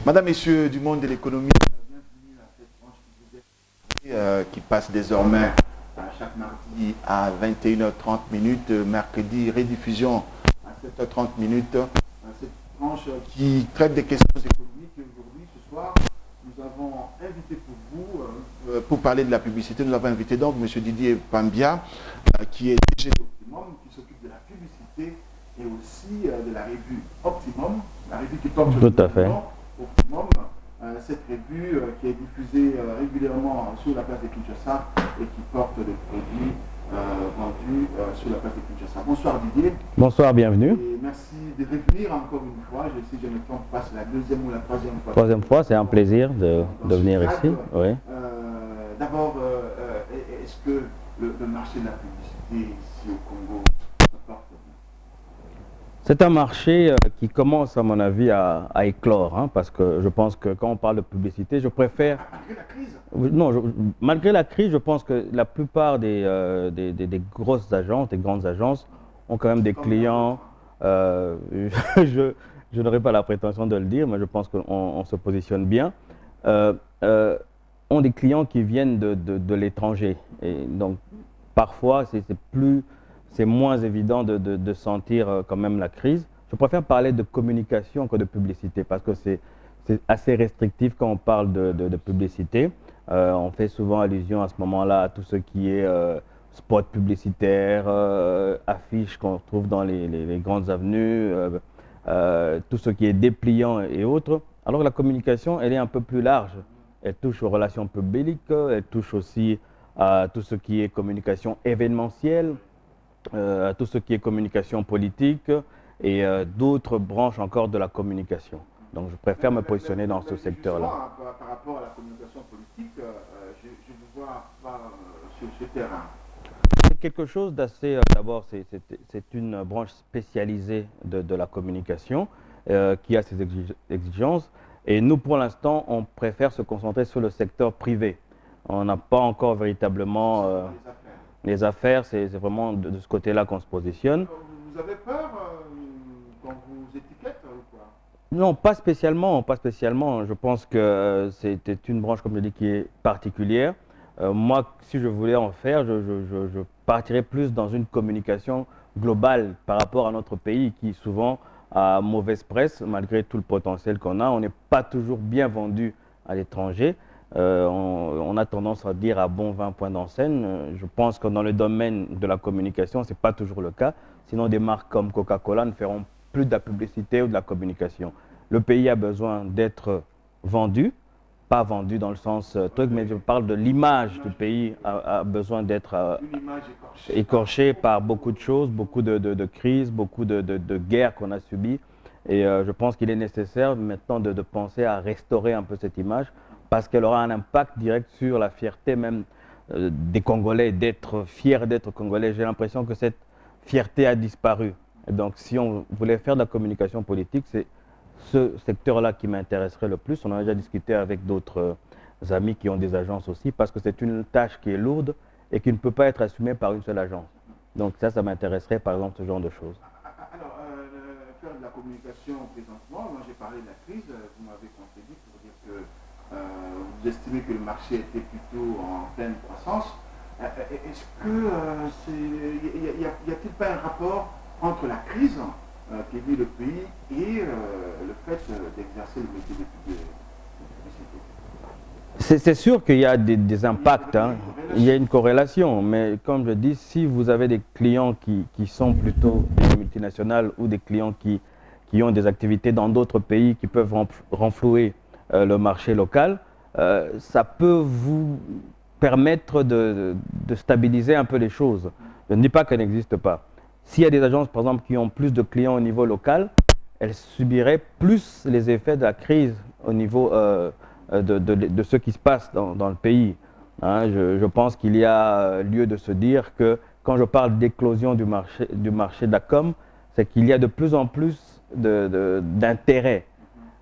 Madame, Messieurs du monde de l'économie, bienvenue à cette branche qui passe désormais chaque mardi à 21h30, mercredi rediffusion à 7h30. Cette branche qui traite des questions économiques. Et aujourd'hui, ce soir, nous avons invité pour vous, pour parler de la publicité, nous avons invité donc M. Didier Pambia, qui est DG d'Optimum, qui s'occupe de la publicité et aussi de la revue Optimum, la revue qui porte Tout à fait. Optimum, cette revue qui est diffusée régulièrement sur la place de Kinshasa et qui porte des produits vendus sur la place de Kinshasa. Bonsoir Didier. Bonsoir, bienvenue. Et merci de revenir encore une fois. Si je ne me trompe pas, c'est la deuxième ou la troisième fois. Troisième fois, c'est un plaisir de venir ici. Oui. D'abord, est-ce que le marché de la publicité ici au Congo se porte bien? C'est un marché qui commence, à mon avis, à éclore, hein, parce que je pense que quand on parle de publicité, je préfère... Malgré la crise? Non, malgré la crise, je pense que la plupart des grosses agences, des grandes agences, ont quand même des clients... je n'aurais pas la prétention de le dire, mais je pense qu'on se positionne bien. Ont des clients qui viennent de l'étranger. Et donc, parfois, c'est moins évident de sentir quand même la crise. Je préfère parler de communication que de publicité parce que c'est assez restrictif quand on parle de publicité. On fait souvent allusion à ce moment-là à tout ce qui est spot publicitaire, affiches qu'on trouve dans les grandes avenues, tout ce qui est dépliant et autres. Alors que la communication, elle est un peu plus large. Elle touche aux relations publiques, elle touche aussi à tout ce qui est communication événementielle, à tout ce qui est communication politique et d'autres branches encore de la communication. Donc je préfère me positionner dans ce secteur-là. Par rapport à la communication politique, je ne vois pas sur ce terrain. C'est quelque chose d'assez... D'abord, c'est une branche spécialisée de la communication qui a ses exigences. Et nous, pour l'instant, on préfère se concentrer sur le secteur privé. On n'a pas encore véritablement... les affaires, c'est vraiment de ce côté-là qu'on se positionne. Vous avez peur quand vous étiquette ou quoi? Non, pas spécialement, pas spécialement. Je pense que c'était une branche, comme je dis, qui est particulière. Moi, si je voulais en faire, je partirais plus dans une communication globale par rapport à notre pays qui souvent a mauvaise presse, malgré tout le potentiel qu'on a. On n'est pas toujours bien vendu à l'étranger. On a tendance à dire à bon 20 points d'enseigne. Je pense que dans le domaine de la communication, ce n'est pas toujours le cas. Sinon, des marques comme Coca-Cola ne feront plus de la publicité ou de la communication. Le pays a besoin d'être vendu, pas vendu dans le sens truc, mais je parle de l'image du pays a besoin d'être écorchée par beaucoup de choses, beaucoup de crises, beaucoup de guerres qu'on a subies. Et je pense qu'il est nécessaire maintenant de penser à restaurer un peu cette image parce qu'elle aura un impact direct sur la fierté même des Congolais, d'être fiers d'être Congolais. J'ai l'impression que cette fierté a disparu. Et donc si on voulait faire de la communication politique, c'est ce secteur-là qui m'intéresserait le plus. On en a déjà discuté avec d'autres amis qui ont des agences aussi parce que c'est une tâche qui est lourde et qui ne peut pas être assumée par une seule agence. Donc ça m'intéresserait par exemple ce genre de choses. Alors, faire de la communication présentement, moi j'ai parlé de la crise, vous m'avez contredit pour dire que vous estimez que le marché était plutôt en pleine croissance. Est-ce que y a-t-il pas un rapport entre la crise qui vit le pays et le fait d'exercer le métier de publicité? C'est sûr qu'il y a des impacts, hein. Il y a une corrélation, mais comme je dis, si vous avez des clients qui sont plutôt des multinationales ou des clients qui ont des activités dans d'autres pays qui peuvent renflouer le marché local, ça peut vous permettre de stabiliser un peu les choses. Je ne dis pas qu'elles n'existent pas. S'il y a des agences, par exemple, qui ont plus de clients au niveau local, elles subiraient plus les effets de la crise au niveau de ce qui se passe dans le pays. Hein, je pense qu'il y a lieu de se dire que quand je parle d'éclosion du marché de la com, c'est qu'il y a de plus en plus d'intérêt,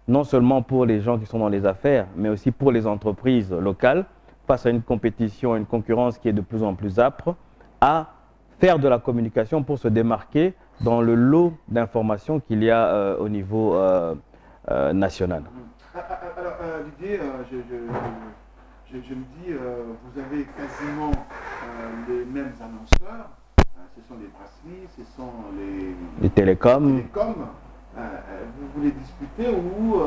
non seulement pour les gens qui sont dans les affaires, mais aussi pour les entreprises locales, face à une compétition, une concurrence qui est de plus en plus âpre, à faire de la communication pour se démarquer dans le lot d'informations qu'il y a au niveau national. Alors, Didier, je me dis, vous avez quasiment les mêmes annonceurs. Ce sont les brasseries, ce sont les télécoms. Vous voulez discuter ou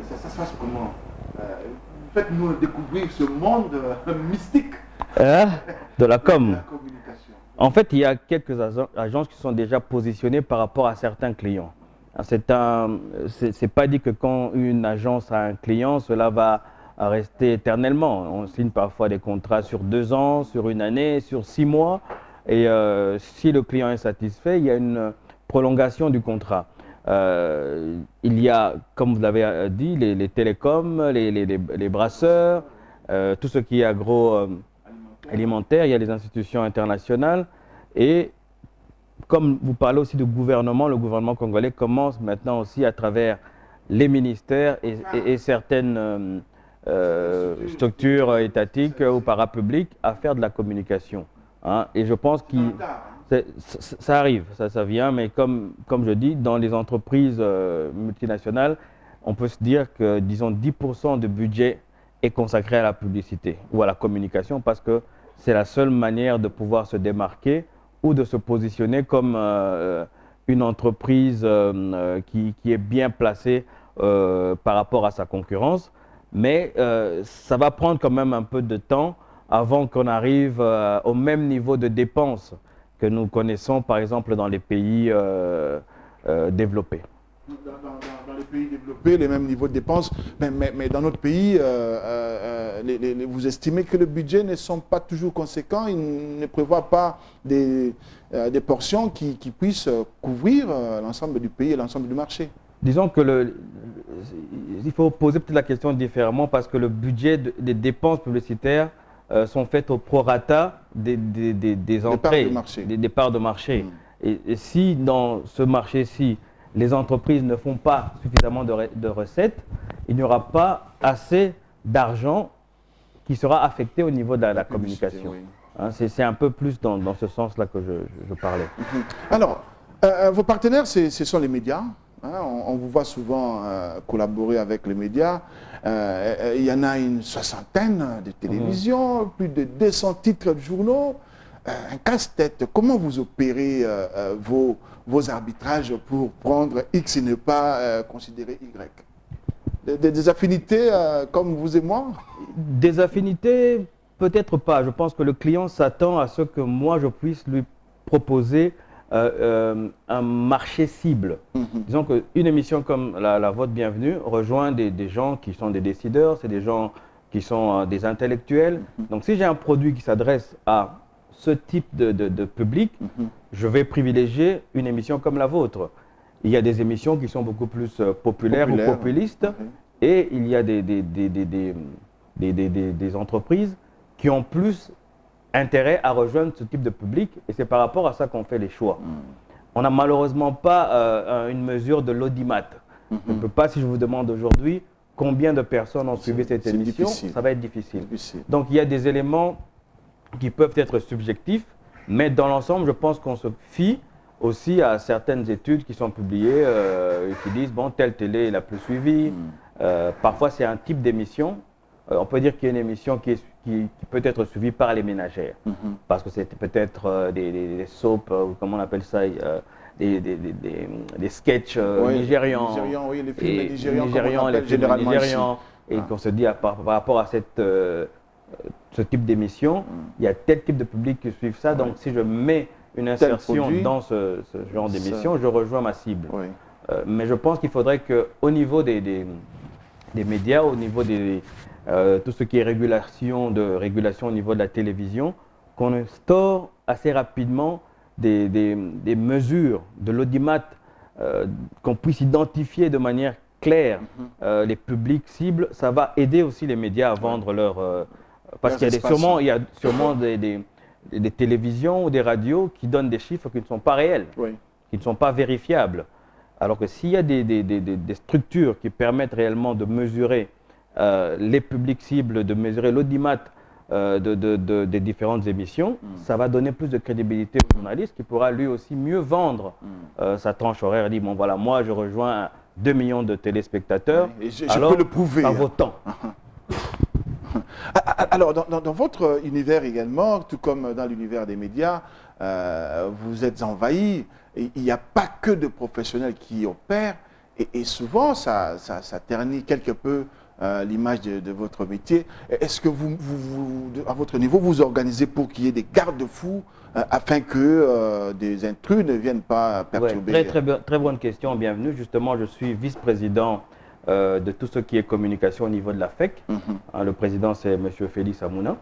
ça se passe comment? Faites-nous découvrir ce monde mystique de la com. De la communication. En fait, il y a quelques agences qui sont déjà positionnées par rapport à certains clients. C'est pas dit que quand une agence a un client, cela va rester éternellement. On signe parfois des contrats sur 2 ans, sur 1 année, sur 6 mois. Et si le client est satisfait, il y a une prolongation du contrat. Il y a, comme vous l'avez dit, les télécoms, les brasseurs, tout ce qui est agroalimentaire, il y a les institutions internationales. Et comme vous parlez aussi du gouvernement, le gouvernement congolais commence maintenant aussi à travers les ministères et certaines structures étatiques ou parapubliques à faire de la communication. Hein. Et je pense que ça arrive, ça vient, mais comme je dis, dans les entreprises multinationales, on peut se dire que, disons, 10% de budget est consacré à la publicité ou à la communication parce que c'est la seule manière de pouvoir se démarquer ou de se positionner comme une entreprise qui est bien placée par rapport à sa concurrence. Mais ça va prendre quand même un peu de temps avant qu'on arrive au même niveau de dépenses que nous connaissons, par exemple, dans les pays développés. Dans les pays développés, les mêmes niveaux de dépenses, mais dans notre pays, vous estimez que les budgets ne sont pas toujours conséquents, ils ne prévoient pas des portions qui puissent couvrir l'ensemble du pays et l'ensemble du marché. Disons que il faut poser peut-être la question différemment parce que le budget des dépenses publicitaires sont faites au prorata des entrées, des parts de marché. Et si dans ce marché-ci, les entreprises ne font pas suffisamment de recettes, il n'y aura pas assez d'argent qui sera affecté au niveau de la communication. Oui. Hein, c'est un peu plus dans ce sens-là que je parlais. Alors, vos partenaires, ce sont les médias. Hein, on vous voit souvent collaborer avec les médias. Il y en a une 60aine de télévisions, plus de 200 titres de journaux. Un casse-tête. Comment vous opérez vos arbitrages pour prendre X et ne pas considérer Y? Des affinités comme vous et moi? Des affinités, peut-être pas. Je pense que le client s'attend à ce que moi je puisse lui proposer un marché cible. Disons qu'une émission comme la vôtre Bienvenue rejoint des gens qui sont des décideurs, c'est des gens qui sont des intellectuels. Donc si j'ai un produit qui s'adresse à ce type de public, je vais privilégier une émission comme la vôtre. Il y a des émissions qui sont beaucoup plus populaires ou populistes, et il y a des entreprises qui ont plus intérêt à rejoindre ce type de public, et c'est par rapport à ça qu'on fait les choix. On n'a malheureusement pas une mesure de l'audimat. Je ne peux pas, si je vous demande aujourd'hui combien de personnes ont suivi cette émission, ça va être difficile. Donc il y a des éléments qui peuvent être subjectifs, mais dans l'ensemble, je pense qu'on se fie aussi à certaines études qui sont publiées qui disent, bon, telle télé est la plus suivie. Parfois, c'est un type d'émission. On peut dire qu'il y a une émission qui peut être suivie par les ménagères, parce que c'est peut-être des soaps, comment on appelle ça, des sketchs nigérians. Oui, les films nigérians, les films nigérians, et qu'on se dit par rapport à ce type d'émission, il y a tel type de public qui suivent ça, donc si je mets une insertion dans ce genre d'émission, je rejoins ma cible. Mais je pense qu'il faudrait qu'au niveau des médias, au niveau tout ce qui est régulation au niveau de la télévision, qu'on instaure assez rapidement des mesures de l'audimat, qu'on puisse identifier de manière claire les publics cibles. Ça va aider aussi les médias à vendre parce qu'il y a sûrement des télévisions ou des radios qui donnent des chiffres qui ne sont pas réels, qui ne sont pas vérifiables. Alors que s'il y a des structures qui permettent réellement de mesurer les publics cibles, de mesurer l'audimat des différentes émissions, ça va donner plus de crédibilité au journaliste qui pourra lui aussi mieux vendre sa tranche horaire. Il dit, bon voilà, moi je rejoins 2 millions de téléspectateurs. Oui, et je alors, peux le prouver. ça vaut tant. Alors, dans votre univers également, tout comme dans l'univers des médias, vous êtes envahis. Il n'y a pas que de professionnels qui opèrent. Et souvent, ça ternit quelque peu l'image de votre métier. Est-ce que à votre niveau, vous organisez pour qu'il y ait des garde-fous afin que des intrus ne viennent pas perturber? Ouais, très bonne question, bienvenue. Justement, je suis vice-président de tout ce qui est communication au niveau de la FEC. Le président, c'est M. Félix Amouna.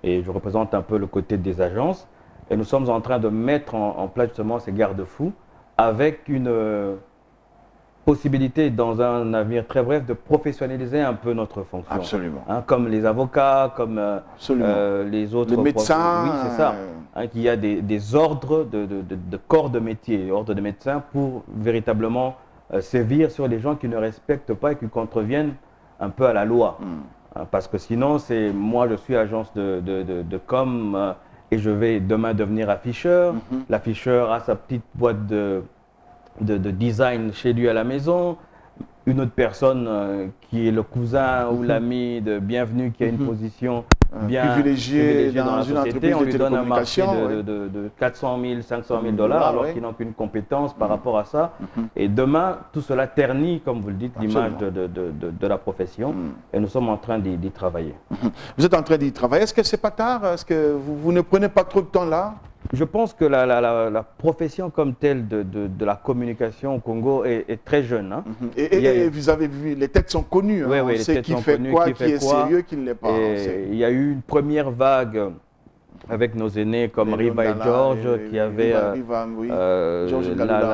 Et je représente un peu le côté des agences. Et nous sommes en train de mettre en place justement ces garde-fous avec une possibilité dans un avenir très bref de professionnaliser un peu notre fonction. Absolument. Comme les avocats, comme les autres... Les médecins. Oui, c'est ça. Qu'il y a des ordres de corps de métier, ordres de médecins pour véritablement sévir sur les gens qui ne respectent pas et qui contreviennent un peu à la loi. Parce que sinon, moi je suis agence de com et je vais demain devenir afficheur. L'afficheur a sa petite boîte de design chez lui à la maison, une autre personne qui est le cousin ou l'ami de Bienvenue qui a une position bien privilégiée dans la société, on lui donne un marché de 400 000, 500 000 $ alors qu'ils n'ont qu'une compétence par rapport à ça. Et demain, tout cela ternit, comme vous le dites, l'image de la profession et nous sommes en train d'y travailler. Vous êtes en train d'y travailler. Est-ce que c'est pas tard? Est-ce que vous ne prenez pas trop de temps là? Je pense que la profession comme telle de la communication au Congo est très jeune. Et vous avez vu, les têtes sont connues. Oui, on sait qui fait quoi, qui est sérieux, qui ne l'est pas. Il y a eu une première vague avec nos aînés comme Riva et George qui avaient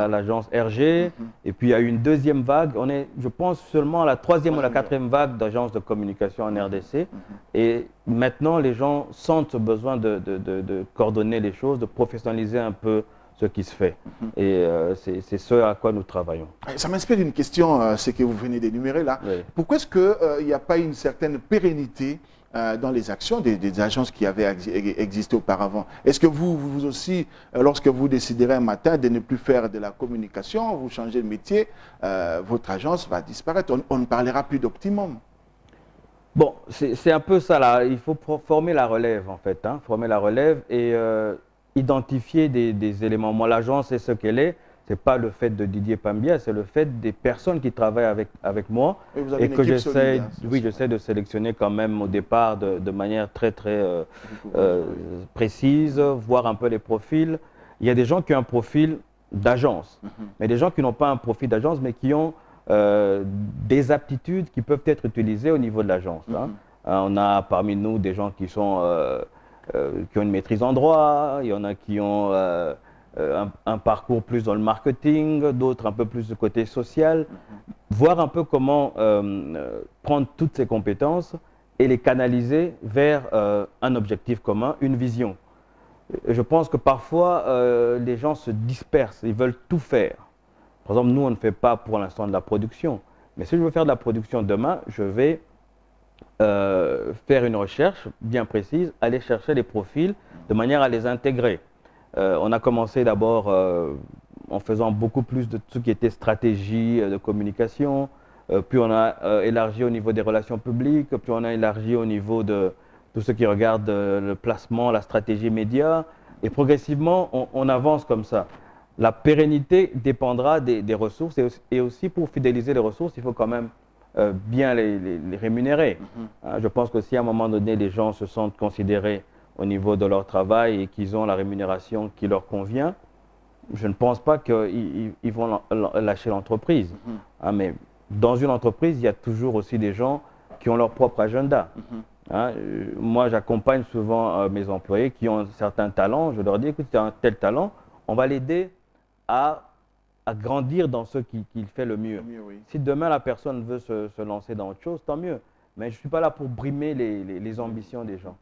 l'agence RG. Et puis il y a eu une deuxième vague. On est, je pense, seulement à la troisième ou la quatrième vague d'agences de communication en RDC. Et maintenant, les gens sentent ce besoin de coordonner les choses, de professionnaliser un peu ce qui se fait. Et c'est ce à quoi nous travaillons. Ça m'inspire une question, ce que vous venez d'énumérer là. Oui. Pourquoi est-ce qu'il n'y a pas une certaine pérennité dans les actions des agences qui avaient existé auparavant? Est-ce que vous aussi, lorsque vous déciderez un matin de ne plus faire de la communication, vous changez de métier, votre agence va disparaître, on ne parlera plus d'Optimum? Bon, c'est un peu ça là, il faut former la relève en fait, former la relève et identifier des éléments. Moi, l'agence est ce qu'elle est. Ce n'est pas le fait de Didier Pambia, c'est le fait des personnes qui travaillent avec moi et que j'essaie de sélectionner quand même au départ de manière très précise, voir un peu les profils. Il y a des gens qui ont un profil d'agence, mais des gens qui n'ont pas un profil d'agence, mais qui ont des aptitudes qui peuvent être utilisées au niveau de l'agence. On a parmi nous des gens qui ont une maîtrise en droit, il y en a qui ont un parcours plus dans le marketing, d'autres un peu plus du côté social, voir un peu comment prendre toutes ces compétences et les canaliser vers un objectif commun, une vision. Je pense que parfois les gens se dispersent, ils veulent tout faire. Par exemple, nous on ne fait pas pour l'instant de la production, mais si je veux faire de la production demain, je vais faire une recherche bien précise, aller chercher les profils de manière à les intégrer. On a commencé d'abord en faisant beaucoup plus de tout ce qui était stratégie de communication, puis on a élargi au niveau des relations publiques, puis on a élargi au niveau de tout ce qui regarde le placement, la stratégie média, et progressivement on avance comme ça. La pérennité dépendra des ressources et aussi pour fidéliser les ressources, il faut quand même bien les rémunérer. Je pense que si à un moment donné les gens se sentent considérés au niveau de leur travail et qu'ils ont la rémunération qui leur convient, je ne pense pas qu'ils vont lâcher l'entreprise. Mais dans une entreprise, il y a toujours aussi des gens qui ont leur propre agenda. Moi, j'accompagne souvent mes employés qui ont certains talents. Je leur dis, écoute, tu as un tel talent, on va l'aider à grandir dans ce qu'il fait le mieux. Si demain la personne veut se lancer dans autre chose, tant mieux. Mais je ne suis pas là pour brimer les ambitions des gens.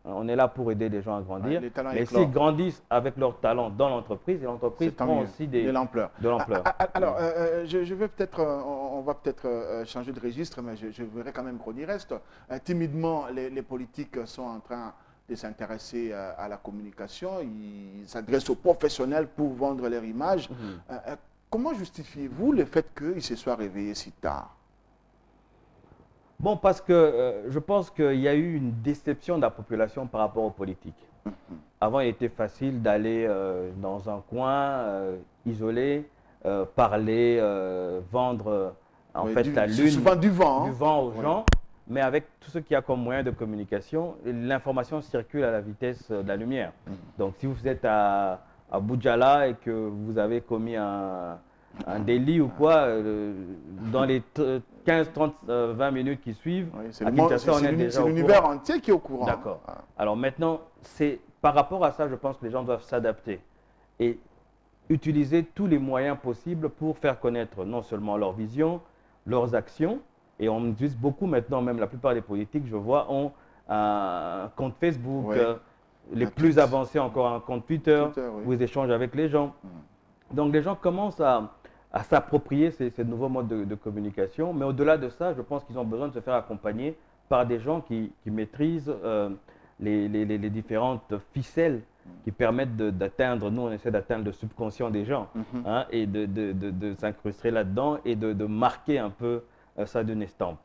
On est là pour aider les gens à grandir. Mais s'ils grandissent avec leur talent dans l'entreprise, et l'entreprise prend aussi de l'ampleur. Alors, je vais peut-être, on va peut-être changer de registre, mais je voudrais quand même qu'on y reste. Timidement, les politiques sont en train de s'intéresser à la communication. Ils s'adressent aux professionnels pour vendre leur image. comment justifiez-vous le fait qu'il se soit réveillé si tard? Bon, parce que je pense qu'il y a eu une déception de la population par rapport aux politiques. Avant, il était facile d'aller dans un coin isolé, parler, vendre en fait la lune, souvent du vent, du vent aux gens, mais avec tout ce qu'il y a comme moyen de communication, l'information circule à la vitesse de la lumière. Donc, si vous êtes à Boudjala et que vous avez commis un délit ou quoi, dans les 15, 30, 20 minutes qui suivent, c'est à Kinshasa, on est déjà au l'univers courant. entier qui est au courant. D'accord. Alors maintenant, par rapport à ça, je pense que les gens doivent s'adapter et utiliser tous les moyens possibles pour faire connaître non seulement leur vision, leurs actions, et on utilise beaucoup maintenant, même la plupart des politiques, je vois, ont un compte Facebook, les plus avancés encore un compte Twitter, où ils échangent avec les gens. Donc les gens commencent à s'approprier ces nouveaux modes de communication, mais au-delà de ça, je pense qu'ils ont besoin de se faire accompagner par des gens qui maîtrisent les différentes ficelles qui permettent d'atteindre, nous on essaie d'atteindre le subconscient des gens, hein, et de s'incruster là-dedans et de marquer un peu ça d'une estampe.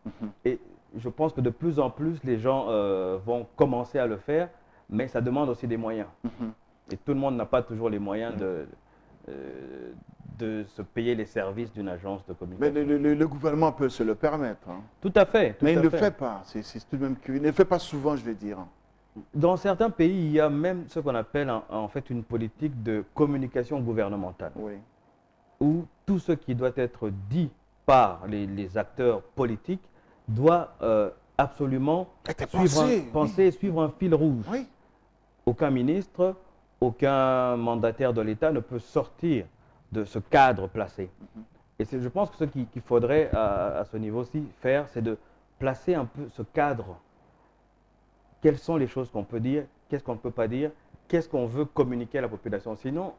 Et je pense que de plus en plus les gens vont commencer à le faire, mais ça demande aussi des moyens. Et tout le monde n'a pas toujours les moyens de se payer les services d'une agence de communication. Mais le gouvernement peut se le permettre. Hein. Tout à fait. Mais il ne le fait pas. C'est tout de même curieux. Il ne le fait pas souvent, je vais dire. Dans certains pays, il y a même ce qu'on appelle en fait une politique de communication gouvernementale. Où tout ce qui doit être dit par les acteurs politiques doit absolument suivre un fil rouge. Aucun ministre, aucun mandataire de l'État ne peut sortir de ce cadre placé. Et je pense que ce qu'il faudrait à ce niveau-ci faire, c'est de placer un peu ce cadre. Quelles sont les choses qu'on peut dire, qu'est-ce qu'on ne peut pas dire, qu'est-ce qu'on veut communiquer à la population. Sinon,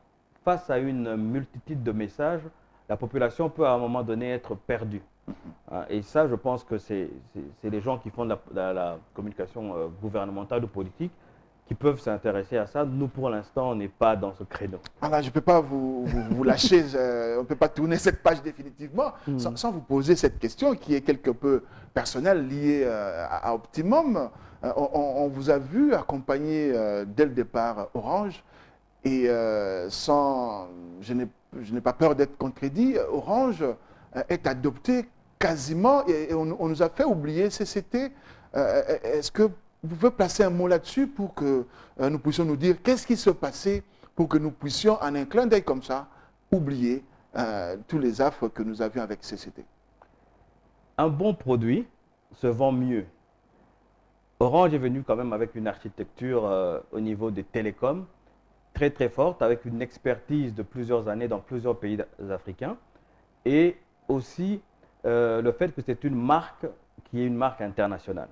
face à une multitude de messages, la population peut à un moment donné être perdue. Et ça, je pense que c'est les gens qui font de la communication gouvernementale ou politique qui peuvent s'intéresser à ça. Nous, pour l'instant, on n'est pas dans ce créneau. Alors, je ne peux pas vous lâcher, on ne peut pas tourner cette page définitivement sans vous poser cette question qui est quelque peu personnelle, liée à Optimum. On vous a vu accompagner dès le départ Orange et je n'ai pas peur d'être contredit, Orange est adopté quasiment et on nous a fait oublier CCT. Est-ce que vous pouvez placer un mot là-dessus pour que nous puissions nous dire qu'est-ce qui se passait pour que nous puissions, en un clin d'œil comme ça, oublier tous les affres que nous avions avec CCT? Un bon produit se vend mieux. Orange est venu quand même avec une architecture au niveau des télécoms très très forte, avec une expertise de plusieurs années dans plusieurs pays africains, et aussi le fait que c'est une marque qui est une marque internationale.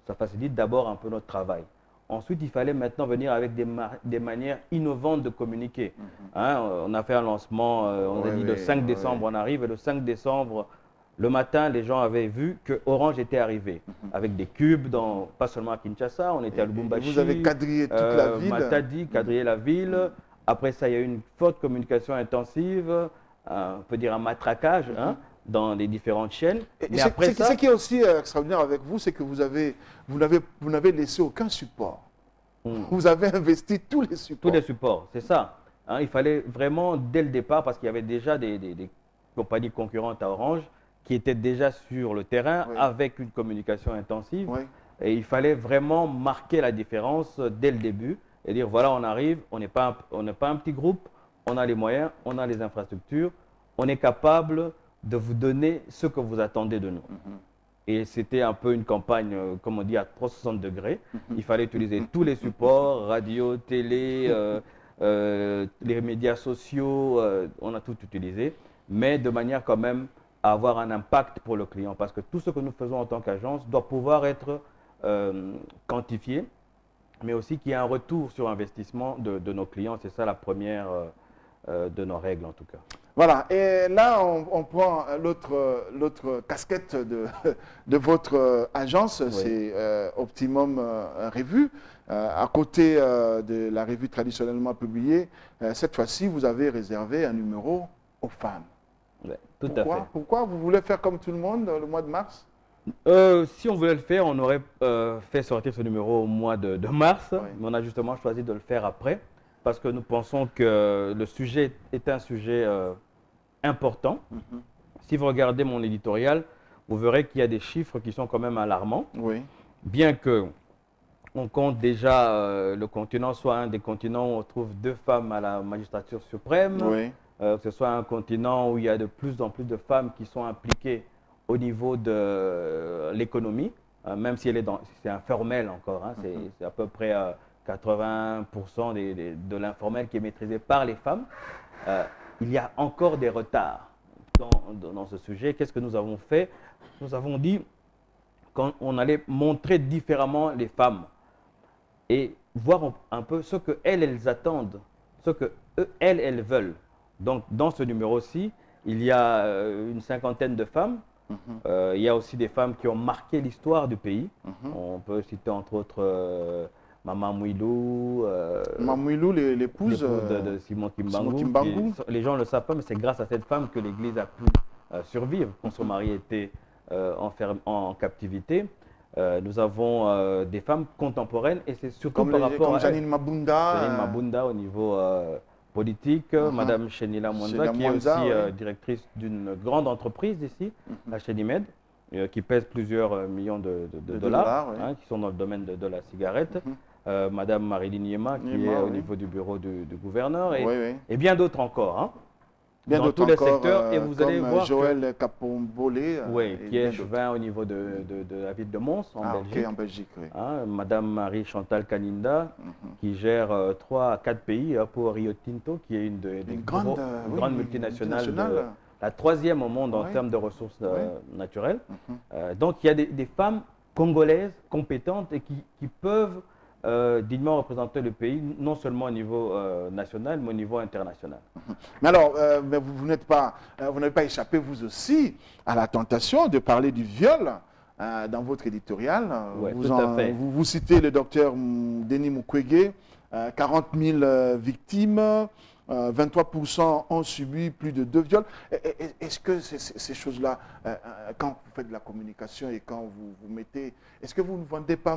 Ça facilite d'abord un peu notre travail. Ensuite, il fallait maintenant venir avec des manières innovantes de communiquer. On a fait un lancement, on a dit le 5 décembre, on arrive, et le 5 décembre, le matin, les gens avaient vu que Orange était arrivé, avec des cubes, pas seulement à Kinshasa, on était à Lubumbashi. Vous avez quadrillé toute la ville. Matadi, quadrillé la ville. Après ça, il y a eu une forte communication intensive, on peut dire un matraquage, dans les différentes chaînes. Mais après ça, ce qui est aussi extraordinaire avec vous, c'est que vous n'avez laissé aucun support. Vous avez investi tous les supports. Tous les supports, c'est ça. Il fallait vraiment, dès le départ, parce qu'il y avait déjà des compagnies concurrentes à Orange qui étaient déjà sur le terrain avec une communication intensive. Et il fallait vraiment marquer la différence dès le début et dire voilà, on arrive, on n'est pas un petit groupe, on a les moyens, on a les infrastructures, on est capable de vous donner ce que vous attendez de nous. Et c'était un peu une campagne, comme on dit, à 360 degrés. Il fallait utiliser tous les supports, radio, télé, les médias sociaux, on a tout utilisé, mais de manière quand même à avoir un impact pour le client. Parce que tout ce que nous faisons en tant qu'agence doit pouvoir être quantifié, mais aussi qu'il y ait un retour sur investissement de nos clients. C'est ça la première de nos règles en tout cas. Voilà, et là on prend l'autre casquette de votre agence, c'est Optimum Revue. À côté de la revue traditionnellement publiée, cette fois-ci vous avez réservé un numéro aux femmes. Ouais, tout à fait. Pourquoi vous voulez faire comme tout le monde le mois de mars? Si on voulait le faire, on aurait fait sortir ce numéro au mois de mars, Oui. mais on a justement choisi de le faire après, parce que nous pensons que le sujet est un sujet important. Si vous regardez mon éditorial, vous verrez qu'il y a des chiffres qui sont quand même alarmants. Oui. Bien que on compte déjà le continent soit un des continents où on trouve 2 femmes à la magistrature suprême, Oui. que ce soit un continent où il y a de plus en plus de femmes qui sont impliquées au niveau de l'économie, même si c'est informel encore, hein, c'est à peu près 80% de l'informel qui est maîtrisé par les femmes. Il y a encore des retards dans ce sujet. Qu'est-ce que nous avons fait? Nous avons dit qu'on allait montrer différemment les femmes et voir un peu ce qu'elles attendent, ce qu'elles veulent. Donc, dans ce numéro-ci, il y a une cinquantaine de femmes. Il y a aussi des femmes qui ont marqué l'histoire du pays. On peut citer entre autres Maman Mouilou. Maman Mouilou, l'épouse de Simon Kimbangu. Les gens ne le savent pas, mais c'est grâce à cette femme que l'Église a pu survivre quand son mari était en captivité. Nous avons des femmes contemporaines et c'est surtout par rapport à Janine Mabunda. Janine Mabunda au niveau politique, Madame Chenila Mwanza, qui est aussi directrice d'une grande entreprise ici, la Chenimed, qui pèse plusieurs millions de dollars, hein, qui sont dans le domaine de la cigarette. Madame Marilyn Yema, qui est au niveau du bureau du gouverneur, et bien d'autres encore. Hein. Bien dans tous les secteurs, et vous allez voir Joël Capombolé, qui est échevin au niveau de la ville de Mons, en Belgique. Okay, en Belgique, oui. Hein, Madame Marie Chantal Kaninda, qui gère 3 à 4 pays pour Rio Tinto, qui est une grande multinationale, la 3e au monde en termes de ressources naturelles. Donc il y a des femmes congolaises compétentes et qui peuvent dignement représenter le pays, non seulement au niveau national, mais au niveau international. Mais alors, mais vous n'avez pas échappé, vous aussi, à la tentation de parler du viol dans votre éditorial. Vous citez le docteur Denis Mukwege, 40 000 victimes, 23% ont subi plus de 2 viols. Est-ce que ces choses-là, quand vous faites de la communication et quand vous mettez, est-ce que vous ne vendez pas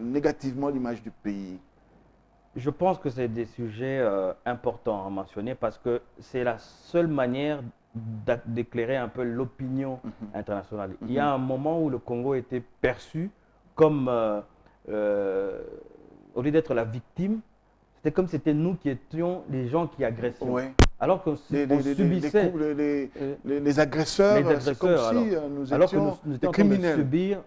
négativement l'image du pays? Je pense que c'est des sujets importants à mentionner parce que c'est la seule manière d'éclairer un peu l'opinion internationale. Il y a un moment où le Congo était perçu comme, au lieu d'être la victime, c'était comme si c'était nous qui étions les gens qui agressions. Ouais. Alors qu'on subissait les agresseurs, c'est comme si nous étions des criminels. En train de subir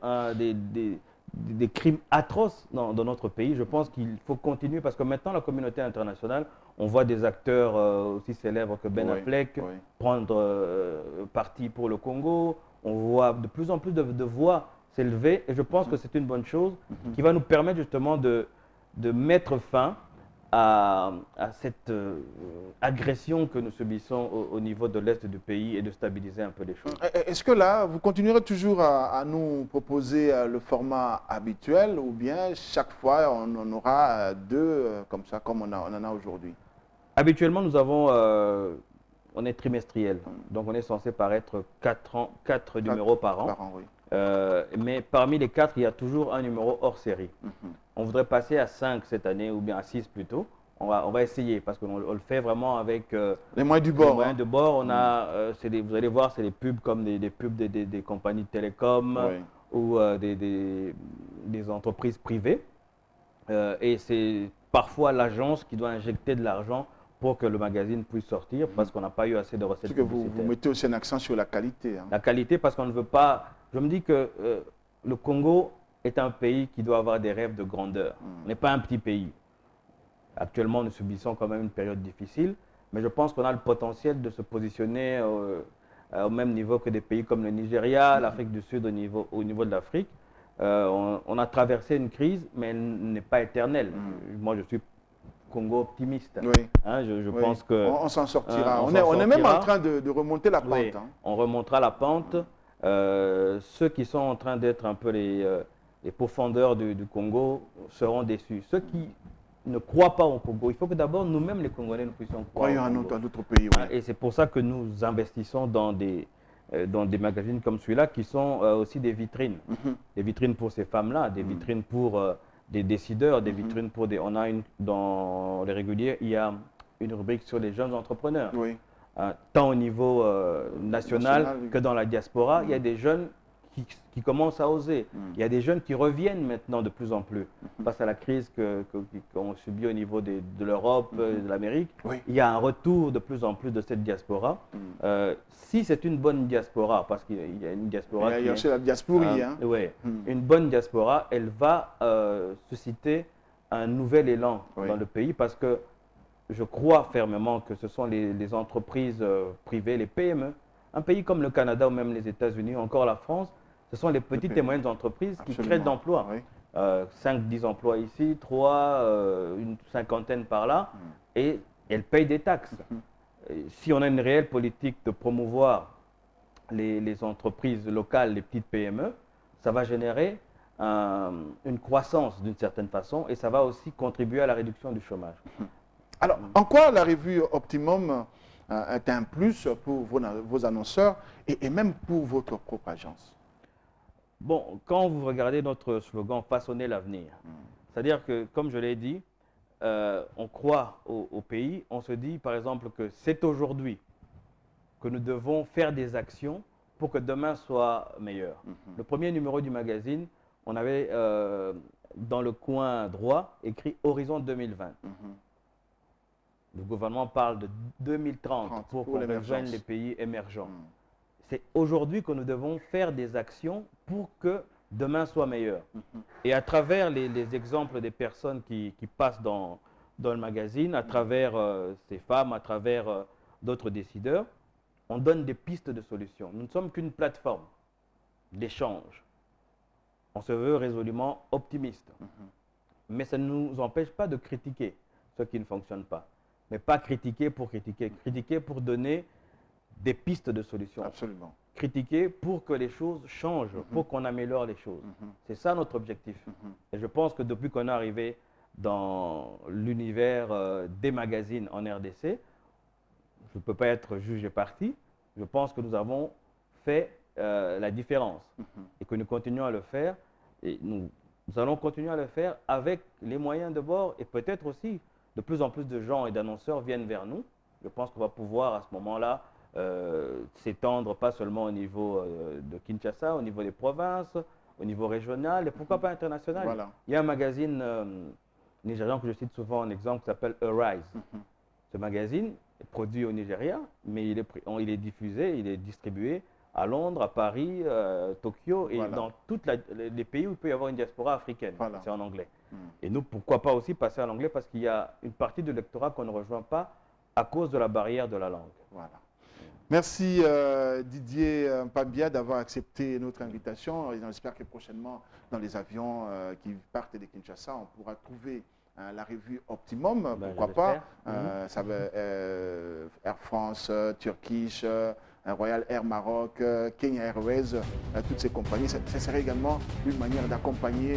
des crimes atroces dans notre pays. Je pense qu'il faut continuer parce que maintenant la communauté internationale, on voit des acteurs aussi célèbres que Ben Affleck prendre parti pour le Congo. On voit de plus en plus de voix s'élever et je pense que c'est une bonne chose qui va nous permettre justement de mettre fin à cette agression que nous subissons au niveau de l'Est du pays et de stabiliser un peu les choses. Est-ce que là, vous continuerez toujours à nous proposer le format habituel ou bien chaque fois on en aura 2 comme ça, comme on en a aujourd'hui? Habituellement, nous avons, on est trimestriel, donc on est censé paraître 4 numéros par an. Oui. Mais parmi les 4, il y a toujours un numéro hors série. On voudrait passer à 5 cette année, ou bien à 6 plutôt. On va essayer, parce qu'on le fait vraiment avec les moyens du bord. Les moyens de bord, on a, vous allez voir, c'est des pubs comme des pubs des compagnies de télécom ou des entreprises privées. Et c'est parfois l'agence qui doit injecter de l'argent pour que le magazine puisse sortir, parce qu'on n'a pas eu assez de recettes publicitaires. Vous mettez aussi un accent sur la qualité. Hein. La qualité, parce qu'on ne veut pas... Je me dis que le Congo est un pays qui doit avoir des rêves de grandeur. On n'est pas un petit pays. Actuellement, nous subissons quand même une période difficile, mais je pense qu'on a le potentiel de se positionner au même niveau que des pays comme le Nigeria, l'Afrique du Sud au niveau de l'Afrique. On a traversé une crise, mais elle n'est pas éternelle. Moi, je suis Congo optimiste. Hein, je pense que... On s'en sortira. On est même en train de remonter la pente. Hein. On remontera la pente. Ceux qui sont en train d'être un peu les pourfendeurs du Congo seront déçus. Ceux qui ne croient pas au Congo. Il faut que d'abord nous-mêmes, les Congolais, nous puissions croire Croyons au à Congo. notre pays. Oui. Et c'est pour ça que nous investissons dans des magazines comme celui-là qui sont aussi des vitrines. Des vitrines pour ces femmes-là, des vitrines pour des décideurs, des vitrines pour des... Dans les réguliers, il y a une rubrique sur les jeunes entrepreneurs. Oui. Tant au niveau national que dans la diaspora, il y a des jeunes qui commencent à oser. Il y a des jeunes qui reviennent maintenant de plus en plus. Face à la crise qu'on subit au niveau de l'Europe, de l'Amérique, il y a un retour de plus en plus de cette diaspora. Si c'est une bonne diaspora, parce qu'il y a une diaspora il y a aussi la diasporie. une bonne diaspora, elle va susciter un nouvel élan dans le pays, parce que je crois fermement que ce sont les entreprises privées, les PME. Un pays comme le Canada ou même les États-Unis, encore la France, ce sont les petites et moyennes entreprises qui créent de l'emploi. 5-10 emplois ici, 3, une cinquantaine par là, et elles payent des taxes. Si on a une réelle politique de promouvoir les entreprises locales, les petites PME, ça va générer une croissance d'une certaine façon, et ça va aussi contribuer à la réduction du chômage. Alors, en quoi la revue Optimum est un plus pour vos annonceurs et même pour votre propre agence? Bon, quand vous regardez notre slogan « Façonner l'avenir », c'est-à-dire que, comme je l'ai dit, on croit au pays, on se dit par exemple que c'est aujourd'hui que nous devons faire des actions pour que demain soit meilleur. Le premier numéro du magazine, on avait dans le coin droit écrit « Horizon 2020 ». Le gouvernement parle de 2030 pour qu'on rejoigne les pays émergents. C'est aujourd'hui que nous devons faire des actions pour que demain soit meilleur. Et à travers les exemples des personnes qui passent dans le magazine, à travers ces femmes, à travers d'autres décideurs, on donne des pistes de solutions. Nous ne sommes qu'une plateforme d'échange. On se veut résolument optimiste. Mais ça ne nous empêche pas de critiquer ce qui ne fonctionne pas. Mais pas critiquer pour critiquer. Critiquer pour donner des pistes de solutions. Absolument. Critiquer pour que les choses changent, pour qu'on améliore les choses. C'est ça notre objectif. Et je pense que depuis qu'on est arrivé dans l'univers des magazines en RDC, je ne peux pas être juge et parti, je pense que nous avons fait la différence et que nous continuons à le faire. Et nous allons continuer à le faire avec les moyens de bord, et peut-être aussi de plus en plus de gens et d'annonceurs viennent vers nous. Je pense qu'on va pouvoir à ce moment-là s'étendre pas seulement au niveau de Kinshasa, au niveau des provinces, au niveau régional et pourquoi pas international. Voilà. Il y a un magazine nigérian que je cite souvent en exemple qui s'appelle Arise. Ce magazine est produit au Nigeria, mais il est diffusé, il est distribué à Londres, à Paris, Tokyo et dans tous les pays où il peut y avoir une diaspora africaine. C'est en anglais. Et nous, pourquoi pas aussi passer en anglais, parce qu'il y a une partie de l'électorat qu'on ne rejoint pas à cause de la barrière de la langue. Voilà. Merci Didier Mpambia d'avoir accepté notre invitation. J'espère que prochainement, dans les avions qui partent de Kinshasa, on pourra trouver la revue Optimum, pourquoi pas. Ça va Air France, Turkish, Royal Air Maroc, Kenya Airways, toutes ces compagnies. Ça serait également une manière d'accompagner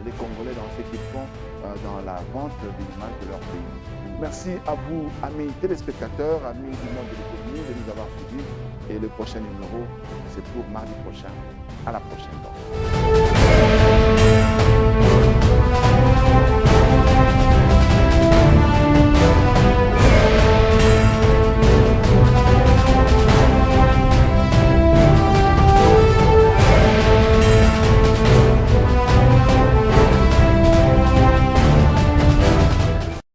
les Congolais dans ce qu'ils font dans la vente de l'image de leur pays. Merci à vous, amis téléspectateurs, amis du monde de l'économie, de nous avoir suivis. Et le prochain numéro, c'est pour mardi prochain. À la prochaine.